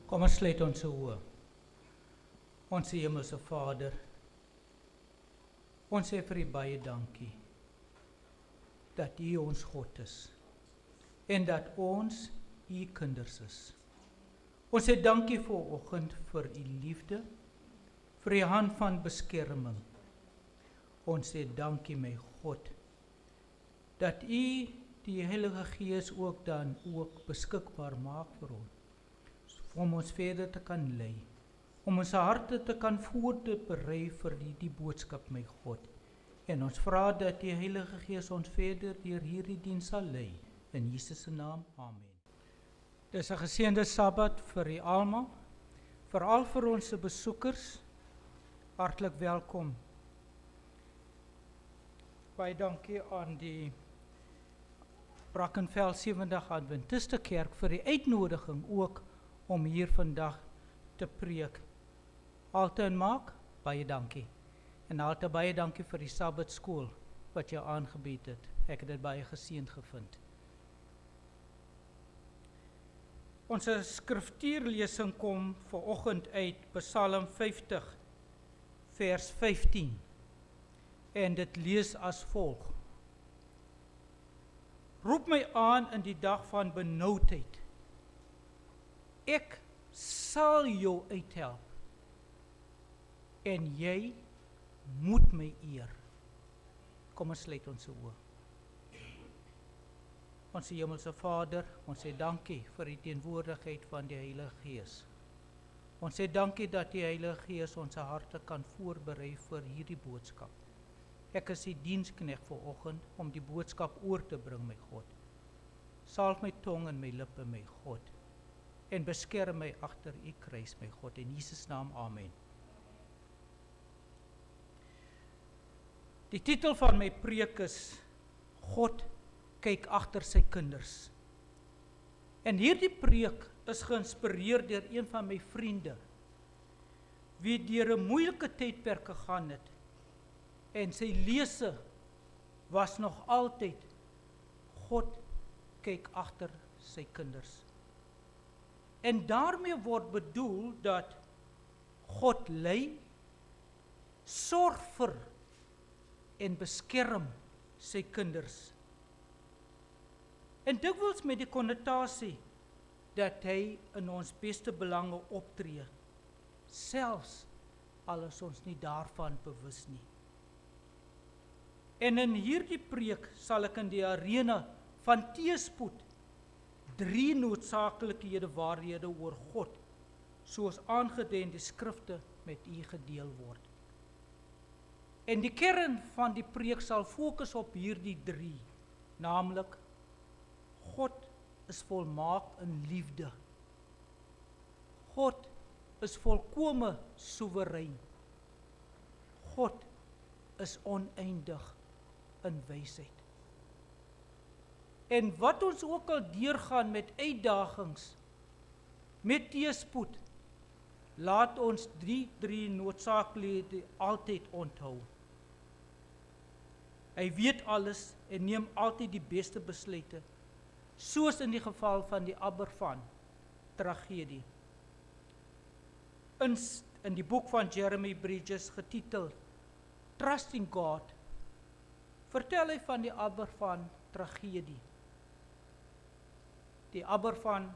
Kom ons sluit ons oë. Ons Hemelse Vader, ons sê vir U baie dankie dat U ons God is en dat ons U kinders is. Ons sê dankie vir oggend vir U liefde, vir U hand van beskerming. Ons sê dankie my God dat U die Heilige Gees ook dan ook beskikbaar maak vir ons, om ons verder te kan lei, om ons harte te kan voorberei vir die boodskap my God. En ons vra dat die Heilige Gees ons verder deur hierdie diens sal lei. In Jesus se naam, amen. Dis 'n geseënde Sabbat vir u almal, veral vir ons besoekers. Hartlik welkom. Baie dankie aan die Brackenfell 70 Adventiste Kerk vir die uitnodiging ook om hier vandag te preek. Alte en Maak, baie dankie. En Alte, baie dankie vir die Sabbatskool wat jy aangebied het. Ek het dit baie geseënd gevind. Ons skriftuurlesing kom vanoggend uit Psalm 50 vers 15. En dit lees as volg: Roep my aan in die dag van benoudheid. Ek sal jou uithelp. En jy moet my eer. Kom ons sluit ons oë. Ons Hemelse Vader, ons sê dankie vir die teenwoordigheid van die Heilige Gees. Ons sê dankie dat die Heilige Gees ons harte kan voorberei vir hierdie boodskap. Ek is die diensknegt vanoggend om die boodskap oor te bring, my God. Salf my tong en my lippe, my God, en beskerm my agter U kruis, my God, in Jesus naam, amen. Die titel van my preek is God kyk agter sy kinders. En hierdie preek is geïnspireer deur een van my vriende, wie deur 'n moeilike tydperk gegaan het, en sy lese was nog altyd God kyk agter sy kinders. En daarmee word bedoel dat God lei, sorg vir en beskerm sy kinders. En dikwels met die konnotasie dat hy in ons beste belange optree, selfs al is ons nie daarvan bewus nie. En in hierdie preek sal ek in die arena van teëspoed 3 noodsakelikhede waarhede oor God, soos aangedui in die skrifte, met u gedeel word. En die kern van die preek sal fokus op hierdie 3, naamlik God is volmaak in liefde. God is volkome soewerein. God is oneindig in wysheid. En wat ons ook al deurgaan met uitdagings, met teëspoed, laat ons die 3 noodsakelikhede altyd onthou. Hy weet alles en neem altyd die beste besluite, soos in die geval van die Aberfan tragedie. In die boek van Jeremy Bridges getitel Trusting God, vertel hy van die Aberfan tragedie. Die Aberfan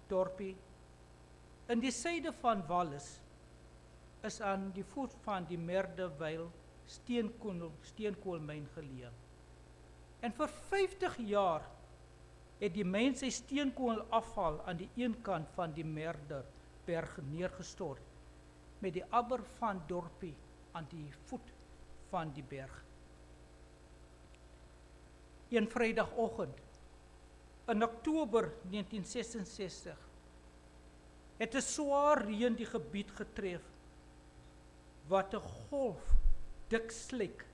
dorpie in die suide van Wallis is aan die voet van die Merdewyl steenkoolmyn geleë. En vir 50 jaar het die mens sy steenkoolafval aan die een kant van die Merdeberg neergestort, met die Aberfan dorpie aan die voet van die berg. Een Vrydagoggend in Oktober 1966 het 'n swaar reën die gebied getref, wat 'n golf dik slik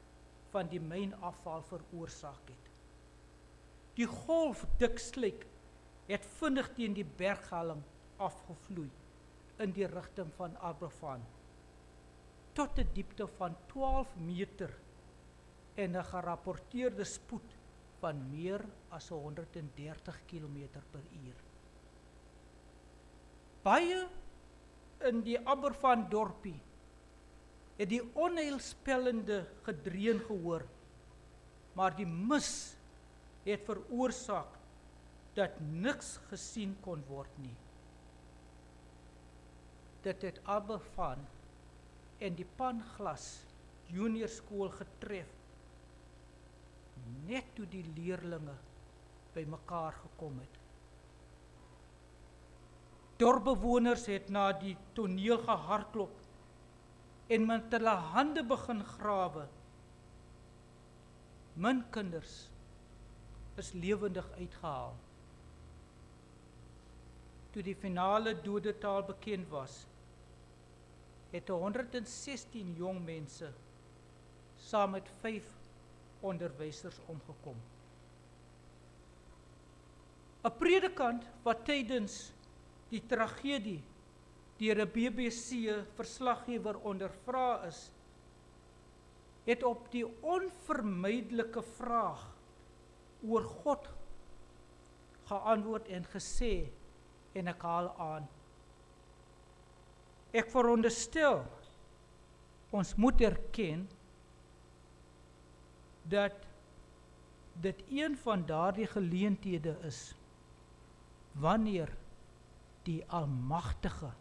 van die mynafval veroorsaak het. Die golf dik slik het vinnig teen die berghelling afgevloei in die rigting van Aberfan, tot 'n diepte van 12 meter en 'n gerapporteerde spoed van meer as 130 km/h. Baie in die Aberfan dorpie het die onheilspellende gedreun gehoor, maar die mis het veroorsaak dat niks gesien kon word nie. Dit het Aberfan en die Panglas junior skool getref, net toe die leerlinge by mekaar gekom het. Dorpbewoners het na die toneel gehardloop en met hulle hande begin grawe. Min kinders is lewendig uitgehaal. Toe die finale dodetal bekend was, het 116 jong mense saam met 5 onderwysers omgekom. 'n Predikant wat tydens die tragedie deur 'n BBC verslaggewer ondervra is, het op die onvermydelike vraag oor God geantwoord en gesê, en ek haal aan: ek veronderstel, ons moet erken dat dit een van daardie geleenthede is wanneer die Almagtige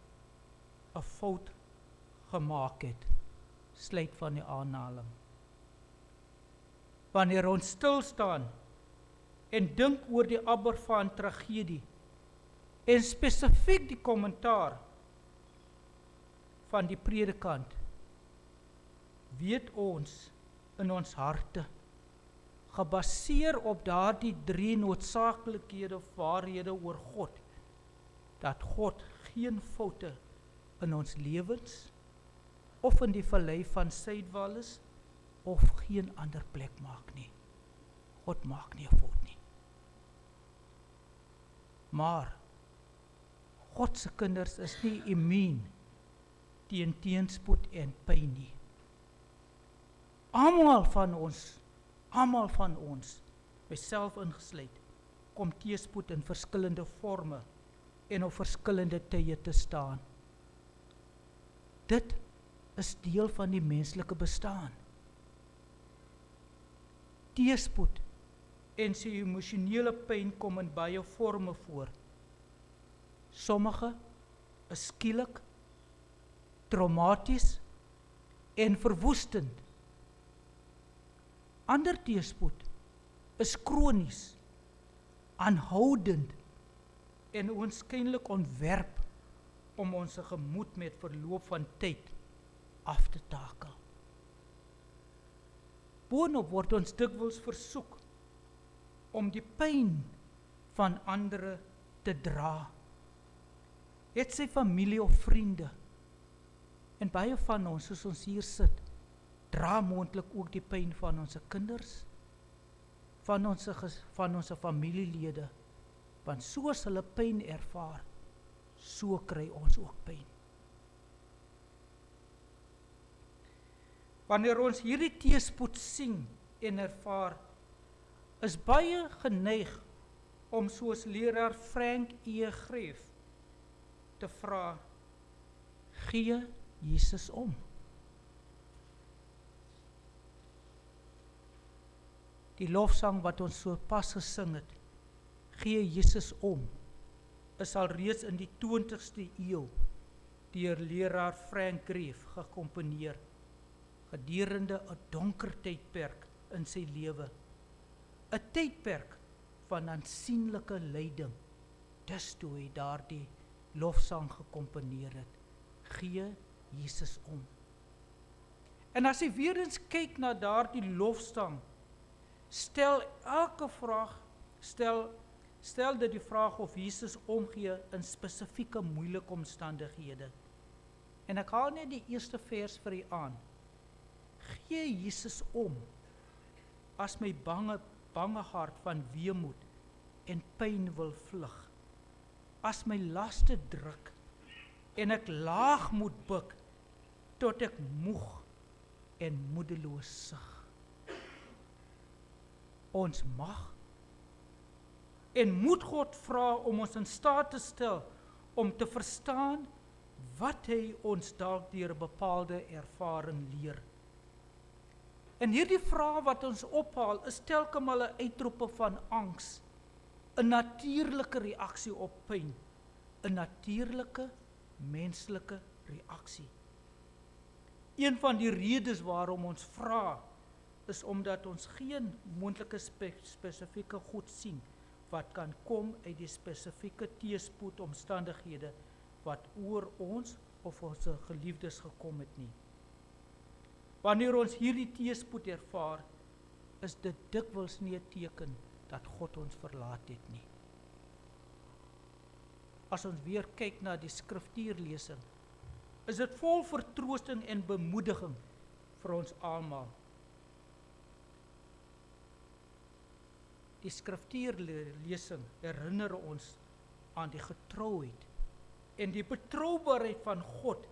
'n fout gemaak het, sluit van die aanhaling. Wanneer ons stil staan en dink oor die Aberfan tragedie en spesifiek die kommentaar van die predikant, weet ons in ons harte, gebaseer op daardie 3 noodsaaklikhede waarhede oor God, dat God geen foute in ons lewens of in die vallei van Suidwallis of geen ander plek maak nie. God maak nie 'n fout nie. Maar God se kinders is nie immuun teen teenspoed en pyn nie. Almal van ons, myself ingesluit, kom teenspoed in verskillende forme en op verskillende tye te staan. Dit is deel van die menslike bestaan. Teenspoed en sy emosionele pyn kom in baie forme voor. Sommige is skielik, traumaties en verwoestend. Ander teenspoed is kronies, aanhoudend en oënskynlik ontwerp om ons gemoed met verloop van tyd af te takel. Boonop word ons dikwels versoek om die pyn van ander te dra. Het sy familie of vriende, en baie van ons, soos ons hier sit, dra moontlik ook die pyn van ons kinders, van ons familielede, want soos hulle pyn ervaar, so kry ons ook pyn. Wanneer ons hierdie teenspoed sien en ervaar, is baie geneig om soos leraar Frank E. Greef te vra, gee Jesus om? Die lofsang wat ons so pas gesing het, gee Jesus om, is alreeds in die 20ste eeu deur leraar Frank Greef gekomponeer, gedurende 'n donker tydperk in sy lewe, 'n tydperk van aansienlike lyding. Dis toe hy daardie lofsang gekomponeer het, gee Jesus om. En as jy weer eens kyk na daardie lofsang, stel dit die vraag of Jesus omgee in spesifieke moeilike omstandighede. En ek haal net die eerste vers vir u aan. Gee Jesus om, as my bange hart van weemoed en pyn wil vlug, as my laste druk en ek laag moet buig, tot ek moeg en moedeloos sug. Ons mag en moet God vra om ons in staat te stel om te verstaan wat hy ons dalk deur 'n bepaalde ervaring leer. En hierdie vrae wat ons ophaal, is telkens 'n uitroepe van angs, 'n natuurlike reaksie op pyn, 'n natuurlike menslike reaksie. Een van die redes waarom ons vra, is omdat ons geen moontlike spesifieke goed sien wat kan kom uit die spesifieke teëspoed omstandighede wat oor ons of ons geliefdes gekom het nie. Wanneer ons hierdie teëspoed ervaar, is dit dikwels nie 'n teken dat God ons verlaat het nie. As ons weer kyk na die skriftuurlesing, is dit vol vertroosting en bemoediging vir ons almal. Die skriftuurlesing herinner ons aan die getrouheid en die betroubaarheid van God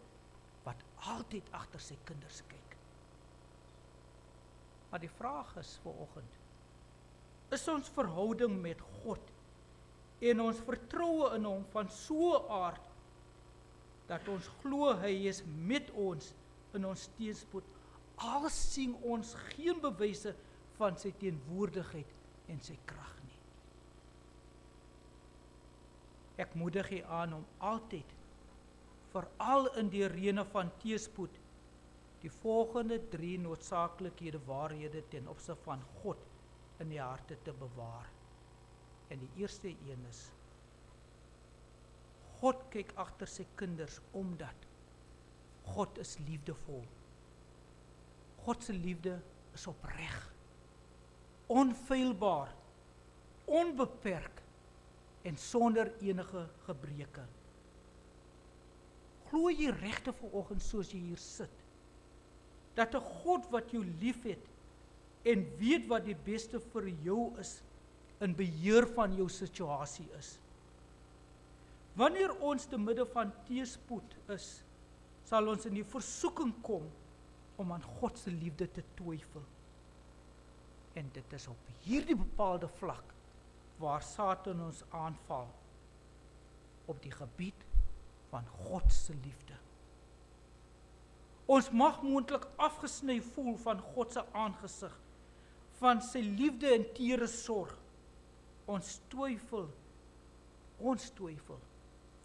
wat altyd agter sy kinders kyk. Maar die vraag is vanoggend, is ons verhouding met God en ons vertroue in hom van so 'n aard dat ons glo hy is met ons in ons teëspoed, al sien ons geen bewyse van sy teenwoordigheid en sy krag nie. Ek moedig u aan om altyd, veral in die reëne van teëspoed, die volgende 3 noodsaaklikhede waarhede ten opsigte van God in die harte te bewaar. En die eerste een is, God kyk agter sy kinders omdat God is liefdevol. God se liefde is opreg, onfeilbaar, onbeperk en sonder enige gebreke. Glo jy regtig vanoggend soos jy hier sit, dat 'n God wat jou liefhet en weet wat die beste vir jou is, in beheer van jou situasie is? Wanneer ons te midde van teëspoed is, sal ons in die versoeking kom om aan God se liefde te twyfel. En dit is op hierdie bepaalde vlak waar Satan ons aanval, op die gebied van God se liefde. Ons mag moontlik afgesny voel van God se aangesig, van sy liefde en tere sorg. Ons twyfel,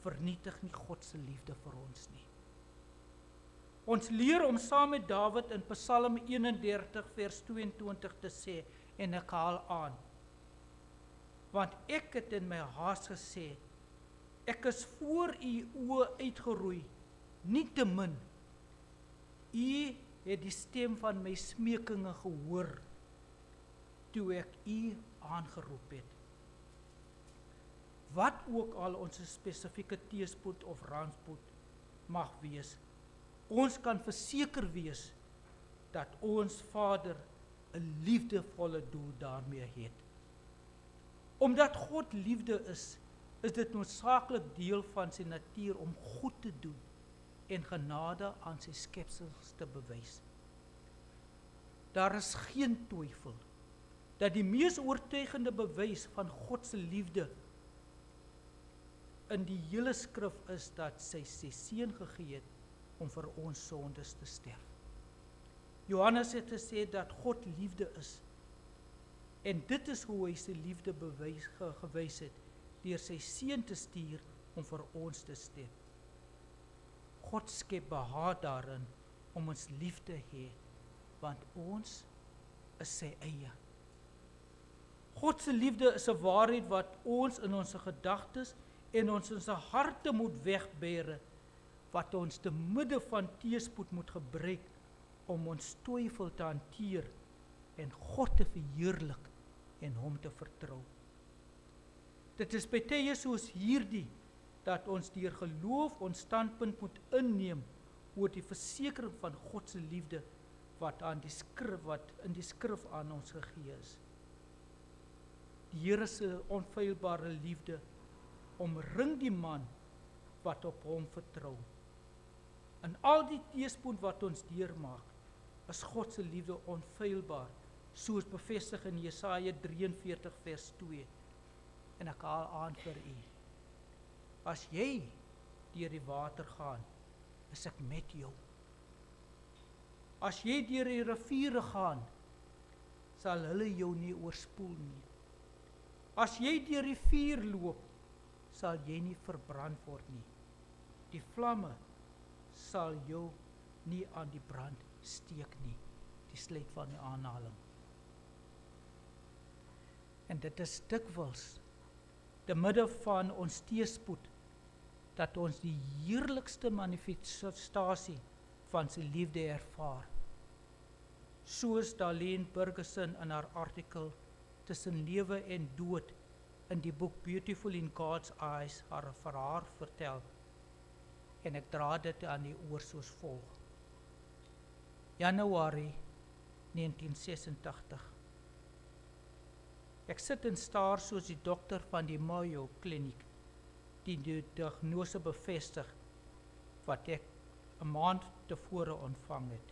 vernietig nie God se liefde vir ons nie. Ons leer om saam met Dawid in Psalm 31 vers 22 te sê, en ek haal aan, want ek het in my haas gesê, ek is voor u oë uitgeroei, nietemin, u het die stem van my smekinge gehoor, toe ek u aangeroep het. Wat ook al ons spesifieke teëspoed of ranspoed mag wees, ons kan verseker wees dat ons Vader 'n liefdevolle doel daarmee het. Omdat God liefde is dit noodsaaklik deel van sy natuur om goed te doen en genade aan sy skepsels te bewys. Daar is geen twyfel dat die mees oortuigende bewys van God se liefde in die hele skrif is dat sy seun gegee het om vir ons sondes te sterf. Johannes het gesê dat God liefde is, en dit is hoe hy sy liefde gewys het, deur sy seun te stuur om vir ons te sterf. God skep behaag daarin om ons lief te hê, want ons is sy eie. God se liefde is 'n waarheid wat ons in ons gedagtes en ons in sy harte moet wegbere, wat ons te midde van teëspoed moet gebruik om ons twyfel te hanteer en God te verheerlik en hom te vertrou. Dit is by tye soos hierdie dat ons deur geloof ons standpunt moet inneem oor die versekering van God se liefde wat in die skrif aan ons gegee is. Die Here se onfeilbare liefde omring die man wat op hom vertrou. In al die teëspoed wat ons deurmaak, is God se liefde onfeilbaar, soos bevestig in Jesaja 43 vers 2. En ek haal aan vir u. As jy deur die water gaan, is ek met jou. As jy deur die riviere gaan, sal hulle jou nie oorspoel nie. As jy deur die vuur loop, sal jy nie verbrand word nie. Die vlamme sal jou nie aan die brand steek nie. Die sluit van die aanhaling. En dit is dikwels te midde van ons teëspoed dat ons die heerlikste manifestasie van sy liefde ervaar. Soos Darlene Burgerson in haar artikel Tussen Lewe en Dood in die boek Beautiful in God's Eyes vir haar vertel. En ek dra dit aan die oor soos volg. Januarie 1986. Ek sit en staar soos die dokter van die Mayo Kliniek die diagnose bevestig wat ek 'n maand tevore ontvang het.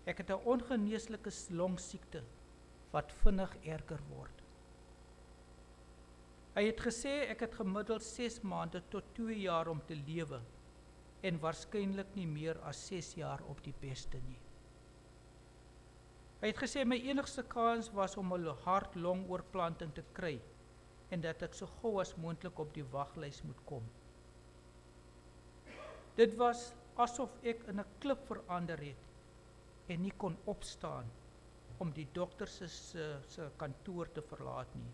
Ek het 'n ongeneeslike longsiekte wat vinnig erger word. Hy het gesê ek het gemiddeld 6 maande tot 2 jaar om te lewe en waarskynlik nie meer as 6 jaar op die beste nie. Hy het gesê my enigste kans was om 'n hart-long-oorplanting te kry en dat ek so gou as moontlik op die waglys moet kom. Dit was asof ek in 'n klip verander het en nie kon opstaan om die dokter se kantoor te verlaat nie.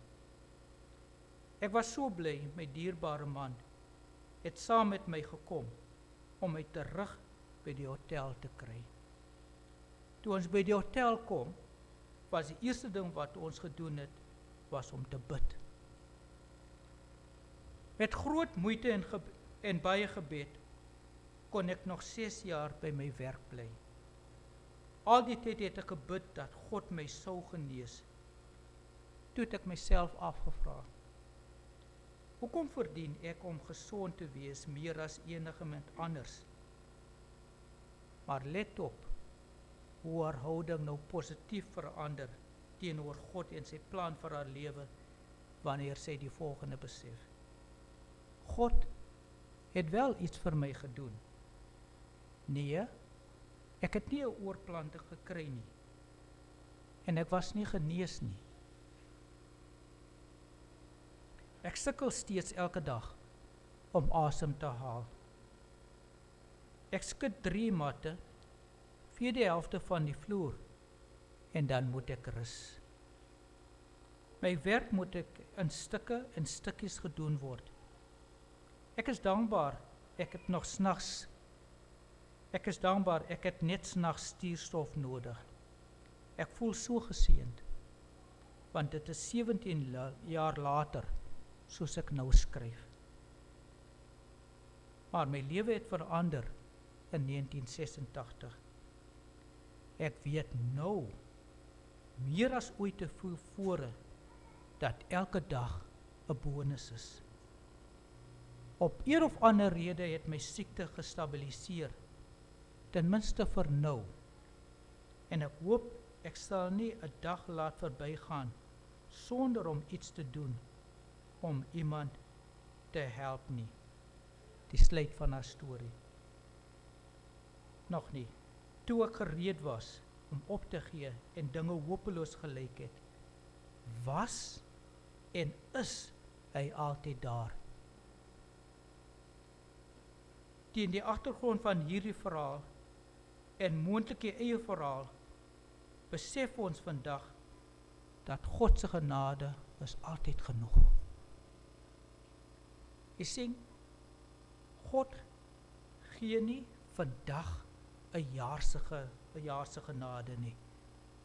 Ek was so bly my dierbare man het saam met my gekom om my terug by die hotel te kry. Toe ons by die hotel kom, was die eerste ding wat ons gedoen het, was om te bid. Met groot moeite en baie gebed, kon ek nog 6 jaar by my werk bly. Al die tyd het ek gebid dat God my sou genees. Toe het ek myself afgevra, hoekom verdien ek om gesond te wees meer as enige mens anders? Maar let op, hoe haar houding nou positief verander teenoor God en sy plan vir haar lewe, wanneer sy die volgende besef. God het wel iets vir my gedoen. Nee, ek het nie 'n oorplanting gekry nie. En ek was nie genees nie. Ek sukkel steeds elke dag om asem te haal. Ek skud 3 matte, 4de helfte van die vloer, en dan moet ek rus. My werk moet ek in stukke en stukkies gedoen word. Ek is dankbaar, ek het net s'nags stuurstof nodig. Ek voel so geseënd, want dit is 17 jaar later, soos ek nou skryf. Maar my lewe het verander in 1986. Ek weet nou, meer as ooit tevore, dat elke dag 'n bonus is. Op een of ander rede het my siekte gestabiliseer, ten minste vir nou. En ek hoop ek sal nie 'n dag laat verbygaan sonder om iets te doen om iemand te help nie. Die sluit van haar storie. Nog nie. Toe ek gereed was om op te gee en dinge hopeloos gelyk het, was en is hy altyd daar. Teen die agtergrond van hierdie verhaal en moontlik die eie verhaal, besef ons vandag dat God se genade is altyd genoeg. Jy sien, God gee nie vandag 'n jaar se genade nie,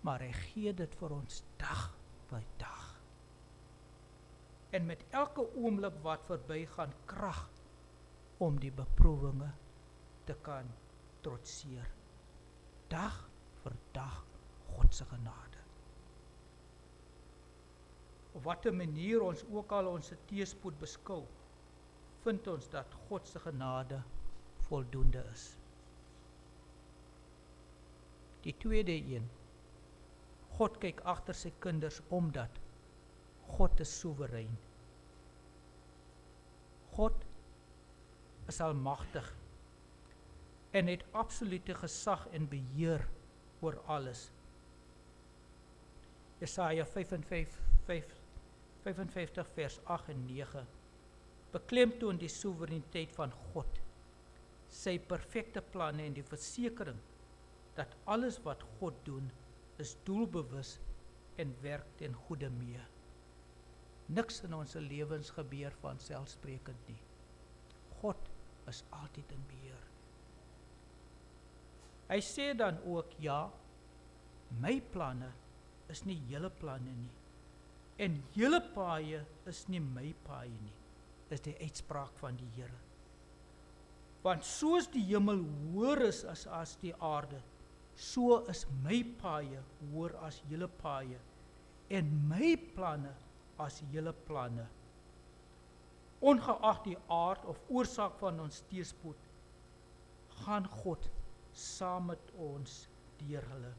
maar hy gee dit vir ons dag by dag. En met elke oomblik wat verbygaan, krag om die beproewinge te kan trotseer. Dag vir dag God se genade. Op watter manier ons ook al ons teëspoed beskou, vind ons dat God se genade voldoende is. Die tweede een, God kyk agter sy kinders omdat God is soewerein. God is almagtig en het absolute gesag en beheer oor alles. Jesaja 55 vers 8 en 9 beklemtoon die soewereiniteit van God, sy perfekte planne en die versekering dat alles wat God doen is doelbewus en werk ten goeie mee. Niks in ons lewens gebeur van selfsprekend nie. God is altyd in beheer. Hy sê dan ook, ja, my planne is nie julle planne nie, en julle paaie is nie my paaie nie, is die uitspraak van die Here. Want soos die hemel hoër is as die aarde, so is my paaie hoër as julle paaie, en my planne as julle planne. Ongeag die aard of oorsaak van ons teëspoed, gaan God saam met ons deur hulle.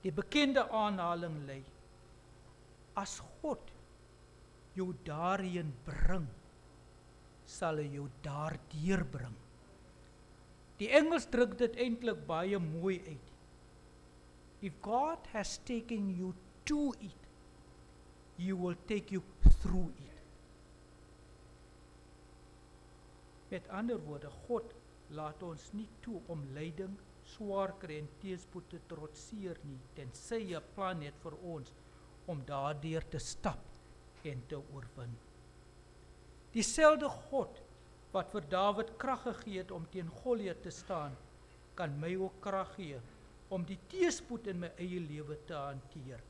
Die bekende aanhaling lei, as God jou daarheen bring, sal hy jou daardeur bring. Die Engels druk dit eintlik baie mooi uit. If God has taken you to it, He will take you through it. Met ander woorde, God laat ons nie toe om lyding, swaar kry en teëspoed te trotseer nie, tensy hy 'n plan het vir ons om daardeur te stap en te oorwin. Dieselfde God wat vir Dawid krag gegee het om teen Goliat te staan, kan my ook krag gee om die teëspoed in my eie lewe te hanteer.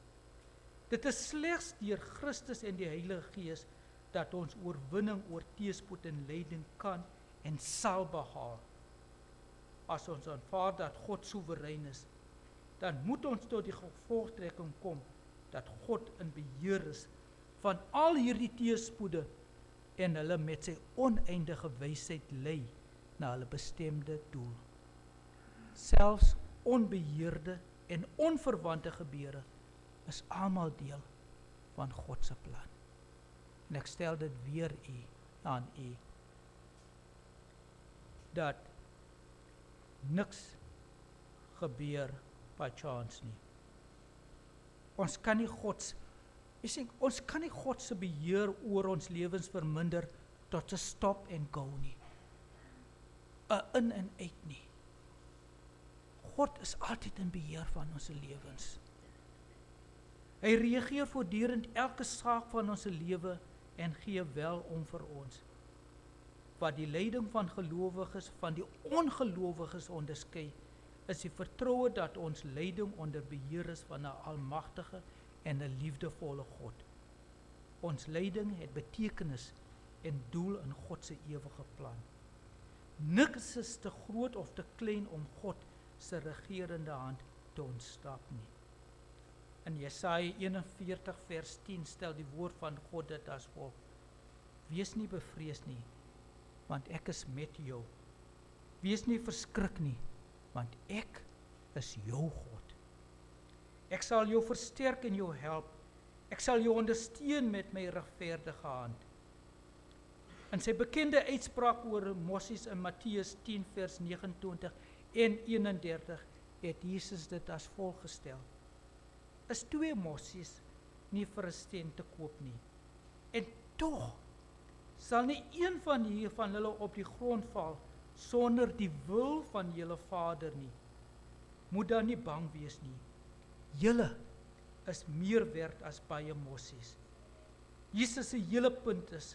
Dit is slegs deur Christus en die Heilige Gees dat ons oorwinning oor teëspoed en lyding kan en sal behaal. As ons aanvaar dat God soewerein is, dan moet ons tot die gevolgtrekking kom dat God in beheer is van al hierdie teëspoede en hulle met sy oneindige wysheid lei na hulle bestemde doel. Selfs onbeheerde en onverwante gebeure is almal deel van God se plan. En ek stel dit weer aan u, dat niks gebeur by chance nie. Ons kan nie God se beheer oor ons lewens verminder tot 'n stop and go nie. 'n in en uit nie. God is altyd in beheer van ons lewens. Hy reageer voortdurend elke saak van ons lewe en gee wel om vir ons. Wat die lyding van gelowiges van die ongelowiges onderskei, is die vertroue dat ons lyding onder beheer is van 'n almagtige en 'n liefdevolle God. Ons lyding het betekenis en doel in God se ewige plan. Niks is te groot of te klein om God se regerende hand te ontstap nie. In Jesaja 41 vers 10 stel die woord van God dit as volg: Wees nie bevrees nie, want ek is met jou. Wees nie verskrik nie, want ek is jou God. Ek sal jou versterk en jou help. Ek sal jou ondersteun met my regverdige hand. In sy bekende uitspraak oor Moses in Matteus 10 vers 29 en 31 het Jesus dit as volgestel: Is 2 Moses nie vir 'n steen te koop nie, en tog sal nie een van hulle op die grond val sonder die wil van julle Vader nie. Moet dan nie bang wees nie. Julle is meer werd as baie Moses. Jesus se hele punt is,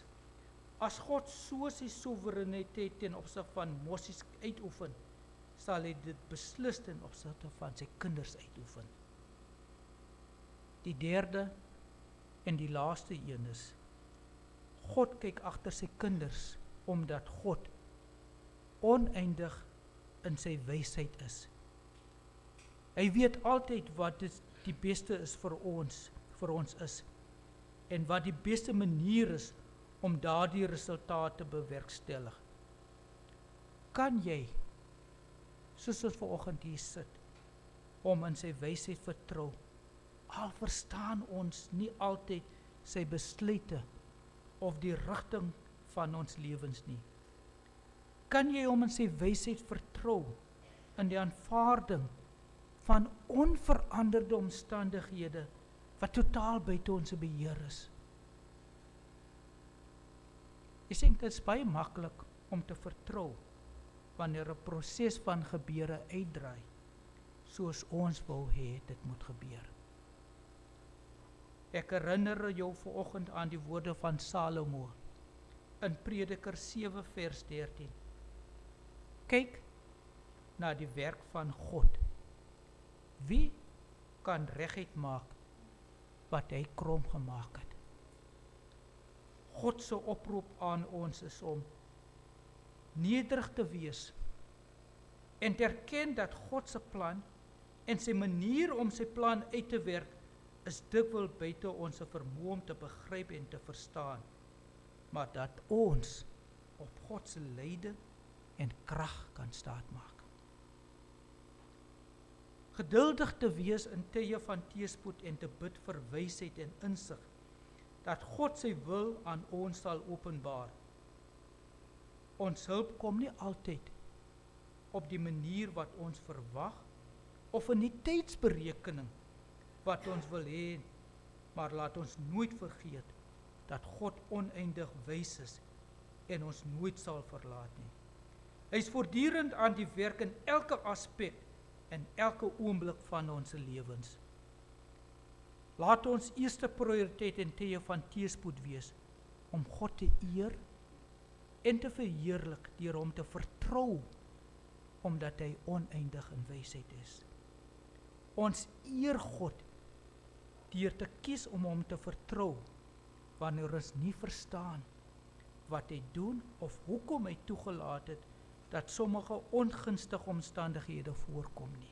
as God so sy soewereiniteit ten opsigte van Moses uitoefen, sal hy dit beslis ten opsigte van sy kinders uitoefen. Die derde en die laaste een is, God kyk agter sy kinders, omdat God oneindig in sy wysheid is. Hy weet altyd wat die beste is vir ons is, en wat die beste manier is om daardie resultaat te bewerkstellig. Kan jy, soos ons vanoggend hier sit, om in sy wysheid vertrou, al verstaan ons nie altyd sy besluite of die rigting van ons lewens nie, Kan jy hom in sy wysheid vertrou in die aanvaarding van onveranderde omstandighede wat totaal buite ons beheer is? Ek dink dit is baie maklik om te vertrou wanneer 'n proses van gebeure uitdraai soos ons wil hê dit moet gebeur. Ek herinner jou vanoggend aan die woorde van Salomo in Prediker 7 vers 13. Kyk na die werk van God. Wie kan reguit maak wat hy krom gemaak het? God se oproep aan ons is om nederig te wees en te erken dat God se plan en sy manier om sy plan uit te werk is dikwels buite ons vermoë om te begryp en te verstaan, maar dat ons op God se leiding en krag kan staatmaak. Geduldig te wees in tye van teëspoed en te bid vir wysheid en insig, dat God sy wil aan ons sal openbaar. Ons hulp kom nie altyd op die manier wat ons verwag, of in die tydsberekening wat ons wil hê, maar laat ons nooit vergeet dat God oneindig wys is en ons nooit sal verlaat nie. Hy is voortdurend aan die werk in elke aspek en elke oomblik van ons lewens. Laat ons eerste prioriteit in tye van teëspoed wees om God te eer en te verheerlik deur hom te vertrou, omdat hy oneindig in wysheid is. Ons eer God deur te kies om hom te vertrou wanneer ons nie verstaan wat hy doen of hoekom hy toegelaat het dat sommige ongunstige omstandighede voorkom nie.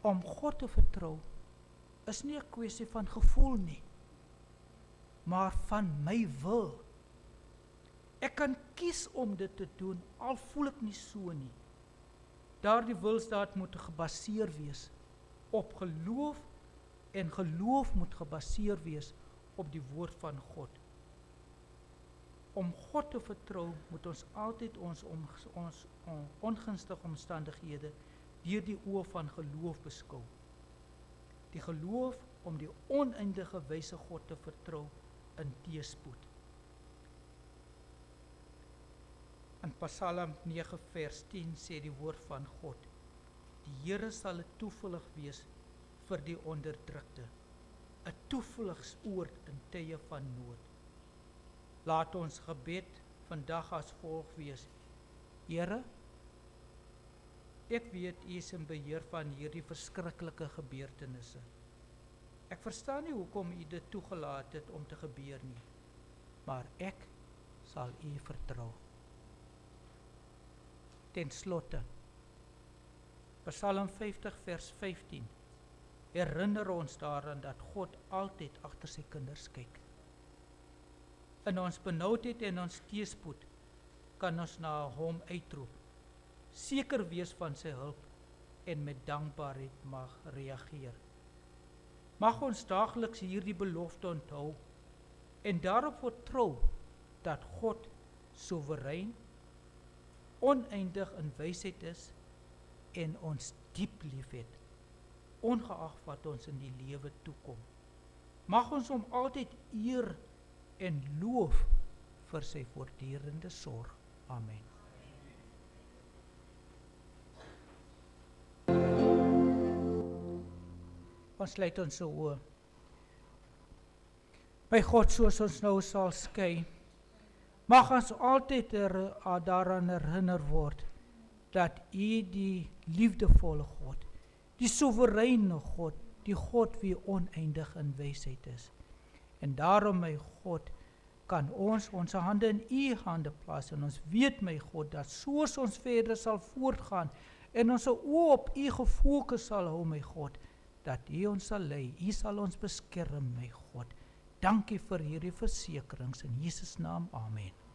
Om God te vertrou is nie 'n kwessie van gevoel nie, maar van my wil. Ek kan kies om dit te doen, al voel ek nie so nie. Daardie wilsdaad moet gebaseer wees op geloof, en geloof moet gebaseer wees op die woord van God. Om God te vertrou, moet ons altyd ons ongunstige omstandighede deur die oë van geloof beskou. Die geloof om die oneindige wyse God te vertrou in teëspoed. In Psalm 9 vers 10 sê die woord van God: Die Here sal 'n toevlug wees vir die onderdrukte, 'n toevlugsoord in tye van nood. Laat ons gebed vandag as volg wees: Here, ek weet U is in beheer van hierdie verskriklike gebeurtenisse. Ek verstaan nie hoekom U dit toegelaat het om te gebeur nie, maar ek sal U vertrou. Ten slotte, Psalm 50 vers 15 herinner ons daaraan dat God altyd agter sy kinders kyk. In ons benoudheid en ons teëspoed kan ons na hom uitroep, seker wees van sy hulp en met dankbaarheid mag reageer. Mag ons daagliks hierdie belofte onthou en daarop vertrou dat God soewerein, oneindig in wysheid is en ons diep liefhet, ongeag wat ons in die lewe toekom. Mag ons hom altyd eer en loof vir sy voortdurende sorg. Amen. Ons sluit ons oë. My God, soos ons nou sal skei, mag ons altyd daaraan herinner word dat U die liefdevolle God, die soewereine God, die God wie oneindig in wysheid is. En daarom, my God, kan ons hande in U hande plaas en ons weet, my God, dat soos ons verder sal voortgaan en ons oë op U gefokus sal hou, my God, dat U ons sal lei, U sal ons beskerm, my God. Dankie vir hierdie versekerings in Jesus naam. Amen.